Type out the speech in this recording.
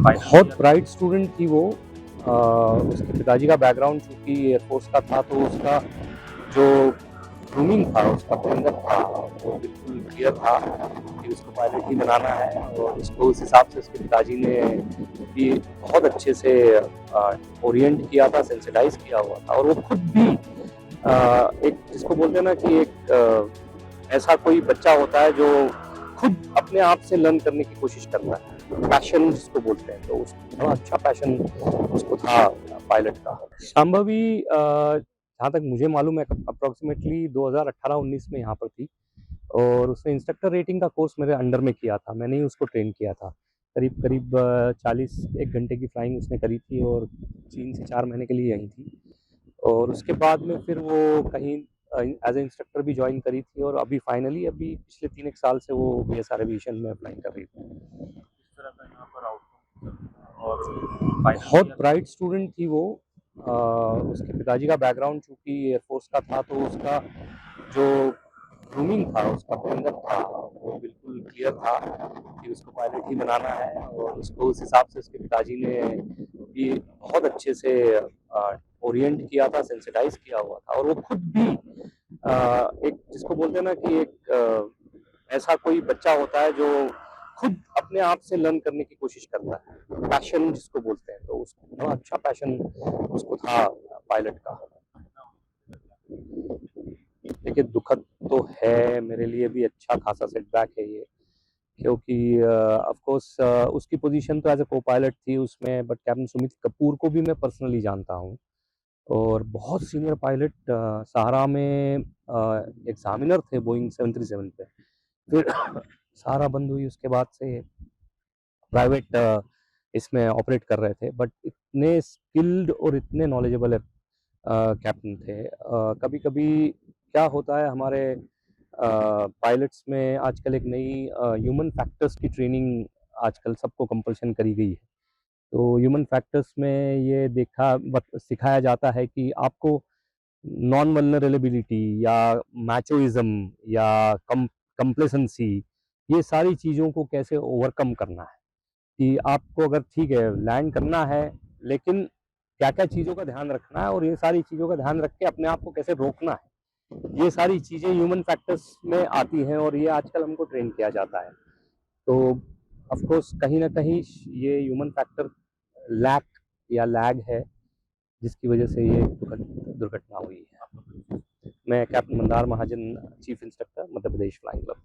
बहुत bright student थी वो। उसके पिताजी का बैकग्राउंड चूँकि एयरफोर्स का था, तो उसका जो ग्रूमिंग था, उसका ट्रेनर था, वो बिल्कुल क्लियर था कि उसको पायलट ही बनाना है। और उसको उस हिसाब से उसके पिताजी ने भी बहुत अच्छे से ओरिएंट किया था, सेंसिटाइज़ किया हुआ था। और वो खुद भी एक जिसको बोलते हैं ना कि एक ऐसा कोई बच्चा होता है जो खुद अपने आप से लर्न करने की कोशिश करता है, पैशन जिसको बोलते हैं। तो उसको बड़ा अच्छा पैशन उसको था पायलट का। शांभवी जहाँ तक मुझे मालूम है अप्रॉक्सिमेटली 2018-19 में यहाँ पर थी, और उसने इंस्ट्रक्टर रेटिंग का कोर्स मेरे अंडर में किया था। मैंने ही उसको ट्रेन किया था। करीब 40 घंटे की फ्लाइंग उसने करी थी, और 3 से 4 महीने के लिए यहीं थी। और उसके बाद में फिर वो कहीं एज ए इंस्ट्रक्टर भी ज्वाइन करी थी, और अभी फाइनली अभी पिछले 3 एक साल से वो बीएसआर एविएशन में फ्लाइंग कर रही थी। किस तरह का यहाँ पर आउटकम और बहुत ब्राइट स्टूडेंट थी वो। उसके पिताजी का बैकग्राउंड चूँकि एयरफोर्स का था, तो उसका जो ग्रूमिंग था, उसका ट्रेनर था, वो बिल्कुल क्लियर था कि उसको पायलट ही बनाना है। और उसको उस हिसाब से उसके पिताजी ने भी बहुत अच्छे से ओरिएंट किया था, सेंसिटाइज़ किया हुआ था। और वो खुद भी एक जिसको बोलते हैं ना कि एक ऐसा कोई बच्चा होता है जो खुद अपने आप से लर्न करने की कोशिश करता है, पैशन जिसको बोलते हैं। तो उसको बड़ा अच्छा पैशन उसको था पायलट का। देखिए, दुखद तो है, मेरे लिए भी अच्छा खासा सेटबैक है ये, क्योंकि ऑफ कोर्स उसकी पोजीशन तो एज़ अ को-पायलट थी उसमें, बट कैप्टन सुमित कपूर को भी मैं पर्सनली जानता हूँ, और बहुत सीनियर पायलट सहारा में एग्ज़ामिनर थे बोइंग 737 पे। फिर सहारा बंद हुई, उसके बाद से प्राइवेट इसमें ऑपरेट कर रहे थे, बट इतने स्किल्ड और इतने नॉलेजेबल कैप्टन थे। कभी-कभी क्या होता है हमारे पायलट्स में आजकल एक नई ह्यूमन फैक्टर्स की ट्रेनिंग आजकल सबको कंपल्शन करी गई है। तो ह्यूमन फैक्टर्स में ये सिखाया जाता है कि आपको नॉन वल्नरेबिलिटी या मैचोइज़्म या कंप्लेसेंसी, ये सारी चीज़ों को कैसे ओवरकम करना है। कि आपको अगर ठीक है लैंड करना है, लेकिन क्या-क्या चीज़ों का ध्यान रखना है, और ये सारी चीज़ों का ध्यान रख के अपने आप को कैसे रोकना है। ये सारी चीज़ें ह्यूमन फैक्टर्स में आती हैं, और ये आजकल हमको ट्रेन किया जाता है। तो ऑफ कोर्स कहीं न कहीं ये ह्यूमन फैक्टर लैक या लैग है, जिसकी वजह से ये दुर्घटना हुई है। मैं कैप्टन मंदार महाजन, chief instructor, Madhya Pradesh flying club.